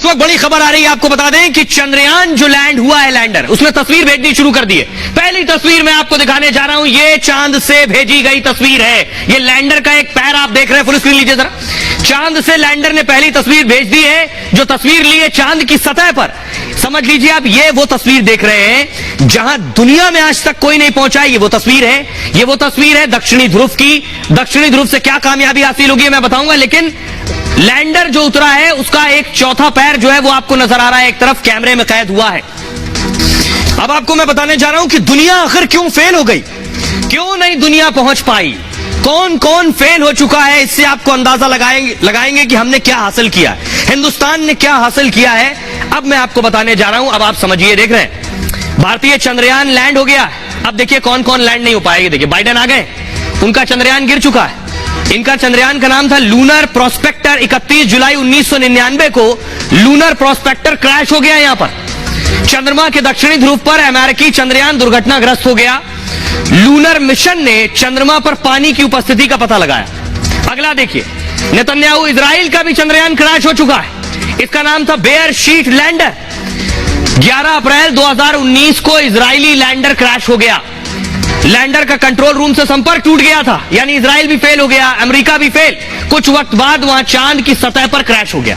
वक्त बड़ी खबर आ रही है, आपको बता दें कि चंद्रयान जो लैंड हुआ है, लैंडर, उसने तस्वीर भेजनी शुरू कर दी है। पहली तस्वीर मैं आपको दिखाने जा रहा हूं, ये चांद से भेजी गई तस्वीर है। ये लैंडर का एक पैर आप देख रहे हैं, फुल स्क्रीन लीजिए जरा। चांद से लैंडर ने पहली तस्वीर भेज दी है, जो तस्वीर ली है चांद की सतह पर। समझ लीजिए आप, ये वो तस्वीर देख रहे हैं जहां दुनिया में आज तक कोई नहीं पहुंचा। ये वो तस्वीर है, ये वो तस्वीर है दक्षिणी ध्रुव की। दक्षिणी ध्रुव से क्या कामयाबी हासिल होगी मैं बताऊंगा, लेकिन लैंडर जो उतरा है उसका एक चौथा पैर जो है वो आपको नजर आ रहा है, एक तरफ कैमरे में कैद हुआ है। अब आपको मैं बताने जा रहा हूं कि दुनिया आखिर क्यों फेल हो गई, क्यों नहीं दुनिया पहुंच पाई, कौन कौन फेल हो चुका है। इससे आपको अंदाजा लगाएंगे कि हमने क्या हासिल किया है, हिंदुस्तान ने क्या हासिल किया है। अब मैं आपको बताने जा रहा हूं, अब आप समझिए। देख रहे हैं भारतीय चंद्रयान लैंड हो गया। अब देखिए कौन कौन लैंड नहीं हो पाएगी। देखिए बाइडेन आ गए, उनका चंद्रयान गिर चुका है। इनका चंद्रयान का नाम था लूनर प्रोस्पेक्टर। 31 जुलाई 1999 को लूनर प्रोस्पेक्टर क्रैश हो गया। यहां पर चंद्रमा के दक्षिणी ध्रुव पर अमेरिकी चंद्रयान दुर्घटनाग्रस्त हो गया। लूनर मिशन ने चंद्रमा पर पानी की उपस्थिति का पता लगाया। अगला देखिए, नेतन्याहू इजराइल का भी चंद्रयान क्रैश हो चुका है। इसका नाम था बेयर शीट लैंडर। 11 अप्रैल 2019 को इजरायली लैंडर क्रैश हो गया। लैंडर का कंट्रोल रूम से संपर्क टूट गया था, यानी इजराइल भी फेल हो गया, अमेरिका भी फेल। कुछ वक्त बाद वहां चांद की सतह पर क्रैश हो गया।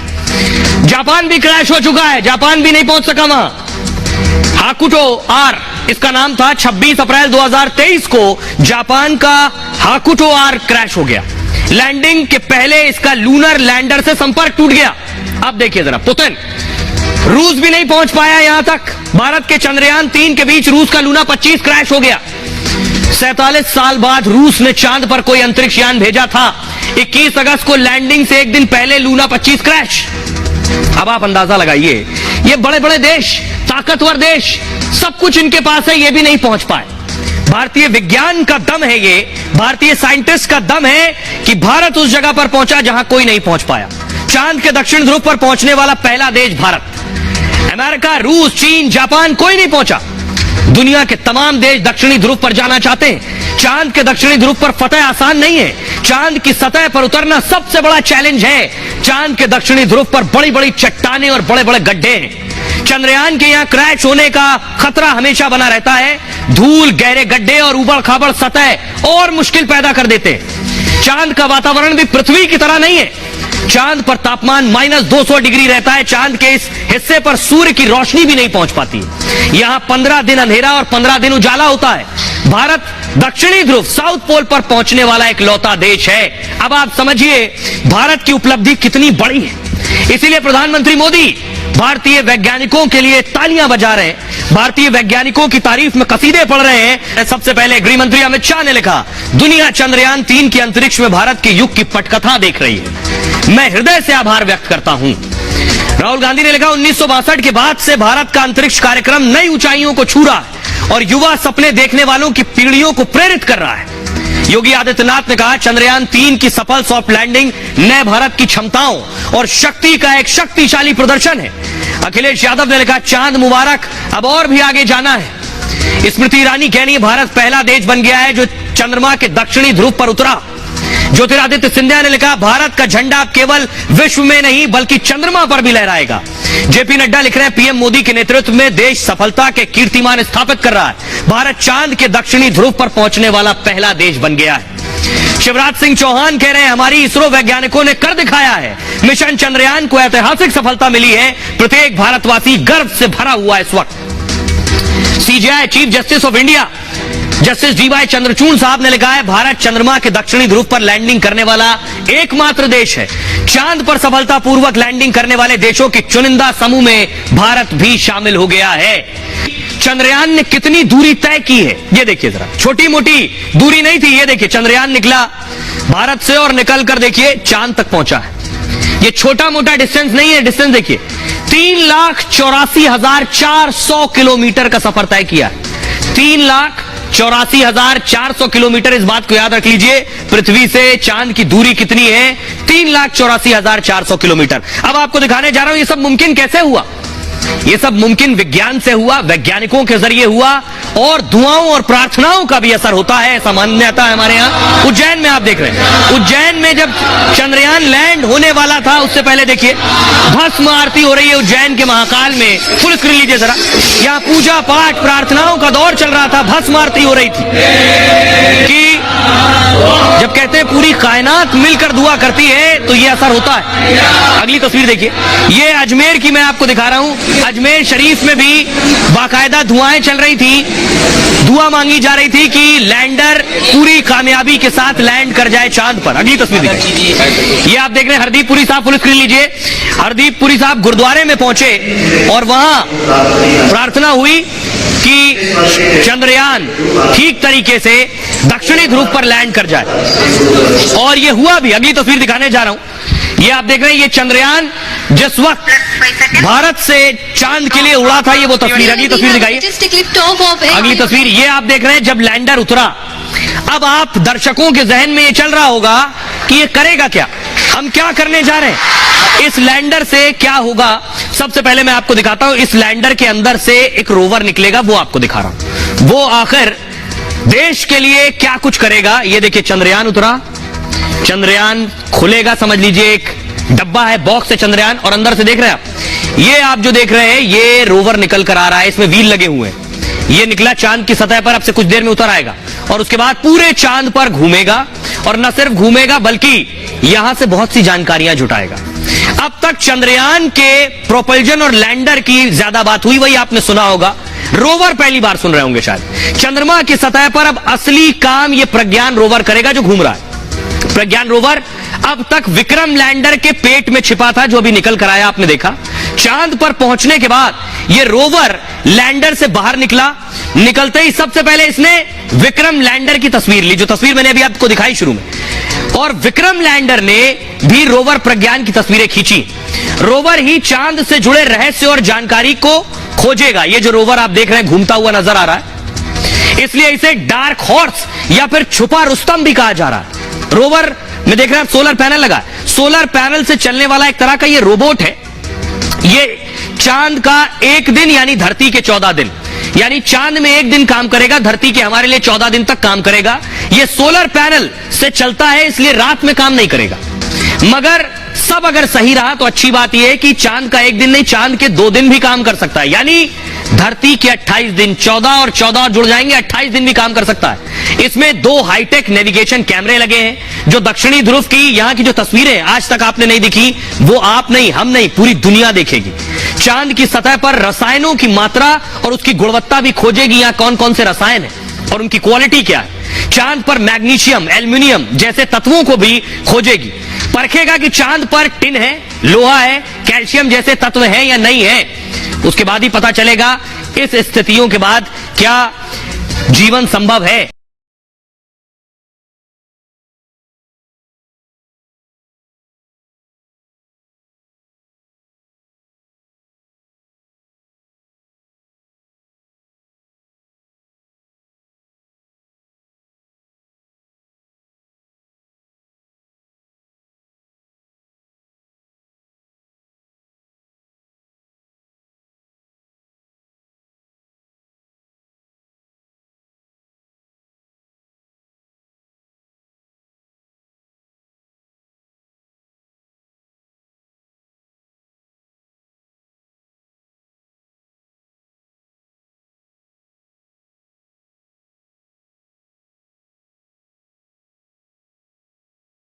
जापान भी क्रैश हो चुका है, जापान भी नहीं पहुंच सका वहां। हाकुटो आर इसका नाम था। 26 अप्रैल 2023 को जापान का हाकुटो आर क्रैश हो गया। लैंडिंग के पहले इसका लूनर लैंडर से संपर्क टूट गया। अब देखिए जरा, पुतिन, रूस भी नहीं पहुंच पाया यहां तक। भारत के चंद्रयान 3 के बीच रूस का लूना 25 क्रैश हो गया। 47 साल बाद रूस ने चांद पर कोई अंतरिक्ष यान भेजा था। 21 अगस्त को लैंडिंग से एक दिन पहले लूना 25 क्रैश। अब आप अंदाजा लगाइए, ये बड़े बड़े देश, ताकतवर देश, सब कुछ इनके पास है, ये भी नहीं पहुंच पाए। भारतीय विज्ञान का दम है ये, भारतीय साइंटिस्ट का दम है कि भारत उस जगह पर पहुंचा जहां कोई नहीं पहुंच पाया। चांद के दक्षिण ध्रुव पर पहुंचने वाला पहला देश भारत। अमेरिका, रूस, चीन, जापान, कोई नहीं पहुंचा। दुनिया के तमाम देश दक्षिणी ध्रुव पर जाना चाहते हैं। चांद के दक्षिणी ध्रुव पर फतह आसान नहीं है। चांद की सतह पर उतरना सबसे बड़ा चैलेंज है। चांद के दक्षिणी ध्रुव पर बड़ी बड़ी चट्टानें और बड़े बड़े गड्ढे हैं। चंद्रयान के यहां क्रैश होने का खतरा हमेशा बना रहता है। धूल, गहरे गड्ढे और उबड़ खाबड़ सतह और मुश्किल पैदा कर देते हैं। चांद का वातावरण भी पृथ्वी की तरह नहीं है। चांद पर तापमान -200 डिग्री रहता है। चांद के इस हिस्से पर सूर्य की रोशनी भी नहीं पहुंच पाती। यहां 15 दिन अंधेरा और 15 दिन उजाला होता है। भारत दक्षिणी ध्रुव, साउथ पोल पर पहुंचने वाला एक लौता देश है। अब आप समझिए भारत की उपलब्धि कितनी बड़ी है। इसीलिए प्रधानमंत्री मोदी भारतीय वैज्ञानिकों के लिए तालियां बजा रहे हैं, भारतीय वैज्ञानिकों की तारीफ में कसीदे पढ़ रहे हैं। सबसे पहले गृह मंत्री अमित शाह ने लिखा, दुनिया चंद्रयान 3 के अंतरिक्ष में भारत के युग की पटकथा देख रही है, मैं हृदय से आभार व्यक्त करता हूं। राहुल गांधी ने लिखा, 1962 के बाद से भारत का अंतरिक्ष कार्यक्रम नई ऊंचाइयों को छू रहा है और युवा सपने देखने वालों की पीढ़ियों को प्रेरित कर रहा है। योगी आदित्यनाथ ने कहा, चंद्रयान 3 की सफल सॉफ्ट लैंडिंग नए भारत की क्षमताओं और शक्ति का एक शक्तिशाली प्रदर्शन है। अखिलेश यादव ने लिखा, चांद मुबारक, अब और भी आगे जाना है। स्मृति ईरानी कह रही है, भारत पहला देश बन गया है जो चंद्रमा के दक्षिणी ध्रुव पर उतरा। ज्योतिरादित्य सिंधिया ने लिखा, भारत का झंडा केवल विश्व में नहीं बल्कि चंद्रमा पर भी लहराएगा। जेपी नड्डा लिख रहे हैं, पीएम मोदी के नेतृत्व में देश सफलता के कीर्तिमान स्थापित कर रहा है। भारत चांद के दक्षिणी ध्रुव पर पहुंचने वाला पहला देश बन गया है। शिवराज सिंह चौहान कह रहे हैं, हमारी इसरो वैज्ञानिकों ने कर दिखाया है। मिशन चंद्रयान को ऐतिहासिक सफलता मिली है। प्रत्येक भारतवासी गर्व से भरा हुआ है इस वक्त। CJI chief justice of India justice DY Chandrachud साहब ने लिखा है, भारत चंद्रमा के दक्षिणी ध्रुव पर लैंडिंग करने वाला एकमात्र देश है। चांद पर सफलतापूर्वक लैंडिंग करने वाले देशों के चुनिंदा समूह में भारत भी शामिल हो गया है। चंद्रयान ने कितनी दूरी तय की है ये देखिए जरा, छोटी मोटी दूरी नहीं थी। ये देखिए चंद्रयान निकला भारत से और निकलकर देखिए चांद तक पहुंचा है। ये छोटा मोटा डिस्टेंस नहीं है। डिस्टेंस देखिए, 3,84,400 किलोमीटर का सफर तय किया। 3,84,400 किलोमीटर। इस बात को याद रख लीजिए, पृथ्वी से चांद की दूरी कितनी है, 3,84,400 किलोमीटर। अब आपको दिखाने जा रहा हूं ये सब मुमकिन कैसे हुआ। ये सब मुमकिन विज्ञान से हुआ, वैज्ञानिकों के जरिए हुआ और दुआओं और प्रार्थनाओं का भी असर होता है, ऐसा मान्यता है हमारे यहाँ। उज्जैन में आप देख रहे हैं, उज्जैन में जब चंद्रयान लैंड होने वाला था उससे पहले देखिए भस्म आरती हो रही है उज्जैन के महाकाल में। फुल स्क्रीन लीजिए जरा, यहाँ पूजा पाठ प्रार्थनाओं का दौर चल रहा था, भस्म आरती हो रही थी कि जब कहते हैं पूरी कायनात मिलकर दुआ करती है तो ये असर होता है। अगली तस्वीर देखिए, ये अजमेर की मैं आपको दिखा रहा हूं। अजमेर शरीफ में भी बाकायदा दुआएं चल रही थी, दुआ मांगी जा रही थी कि लैंडर पूरी कामयाबी के साथ लैंड कर जाए चांद पर। अगली तस्वीर देखिए, ये आप देख रहे हैं हरदीप पुरी साहब, फुल स्क्रीन लीजिए। हरदीप पुरी साहब गुरुद्वारे में पहुंचे और वहां प्रार्थना हुई कि चंद्रयान ठीक तरीके से दक्षिणी ध्रुव पर लैंड कर जाए, और ये हुआ भी। अगली तस्वीर दिखाने जा रहा हूं, ये आप देख रहे हैं, ये चंद्रयान जिस वक्त भारत से चांद के लिए उड़ा था, ये वो तस्वीर। अगली तस्वीर दिखाइए, अगली तस्वीर ये आप देख रहे हैं जब लैंडर उतरा। अब आप दर्शकों के जहन में ये चल रहा होगा कि ये करेगा क्या, हम क्या करने जा रहे हैं, इस लैंडर से क्या होगा। सबसे पहले मैं आपको दिखाता हूं, इस लैंडर के अंदर से एक रोवर निकलेगा, वो आपको दिखा रहा हूं, वो आखिर देश के लिए क्या कुछ करेगा। ये देखिए चंद्रयान उतरा, चंद्रयान खुलेगा, समझ लीजिए एक डब्बा है, बॉक्स है चंद्रयान, और अंदर से देख रहे हैं आप, ये आप जो देख रहे हैं ये रोवर निकल कर आ रहा है, इसमें व्हील लगे हुए हैं। ये निकला चांद की सतह पर, अब से कुछ देर में उतर आएगा और उसके बाद पूरे चांद पर घूमेगा, और न सिर्फ घूमेगा बल्कि यहां से बहुत सी जानकारियां जुटाएगा। अब तक चंद्रयान के प्रोपल्जन और लैंडर की ज्यादा बात हुई, वही आपने सुना होगा। रोवर पहली बार सुन रहे होंगे शायद। चंद्रमा की सतह पर अब असली काम ये प्रज्ञान रोवर करेगा जो घूम रहा है। प्रज्ञान रोवर अब तक विक्रम लैंडर के पेट में छिपा था, जो अभी निकल कर आया, आपने देखा। चांद पर पहुंचने के बाद ये रोवर लैंडर से बाहर निकला, निकलते ही सबसे पहले इसने विक्रम लैंडर की तस्वीर ली, जो तस्वीर मैंने अभी आपको दिखाई शुरू में, और विक्रम लैंडर ने भी रोवर प्रज्ञान की तस्वीरें खींची। रोवर ही चांद से जुड़े रहस्य और जानकारी को खोजेगा। ये जो रोवर आप देख रहे हैं घूमता हुआ नजर आ रहा है, इसलिए इसे डार्क हॉर्स या फिर छुपा रुस्तम भी कहा जा रहा है। रोवर में देख रहे हैं सोलर पैनल लगा, सोलर पैनल से चलने वाला एक तरह का ये रोबोट है। ये चांद का एक दिन यानी धरती के 14 दिन, यानी चांद में एक दिन काम करेगा, धरती के हमारे लिए 14 दिन तक काम करेगा। ये सोलर पैनल से चलता है, इसलिए रात में काम नहीं करेगा। मगर सब अगर सही रहा तो अच्छी बात यह है कि चांद का एक दिन नहीं, चांद के 2 दिन भी काम कर सकता है, यानी धरती के 28 दिन, 14 और 14 जुड़ जाएंगे, 28 दिन भी काम कर सकता है। इसमें 2 हाईटेक नेविगेशन कैमरे लगे हैं, जो दक्षिणी ध्रुव की यहां की जो तस्वीरें आज तक आपने नहीं दिखी, वो आप नहीं, हम नहीं, पूरी दुनिया देखेगी। चांद की सतह पर रसायनों की मात्रा और उसकी गुणवत्ता भी खोजेगी, यहां कौन कौन से रसायन है और उनकी क्वालिटी क्या है। चांद पर मैग्नीशियम, एल्यूमिनियम जैसे तत्वों को भी खोजेगी, परखेगा कि चांद पर टिन है, लोहा है, कैल्शियम जैसे तत्व हैं या नहीं है। उसके बाद ही पता चलेगा इस स्थितियों के बाद क्या जीवन संभव है।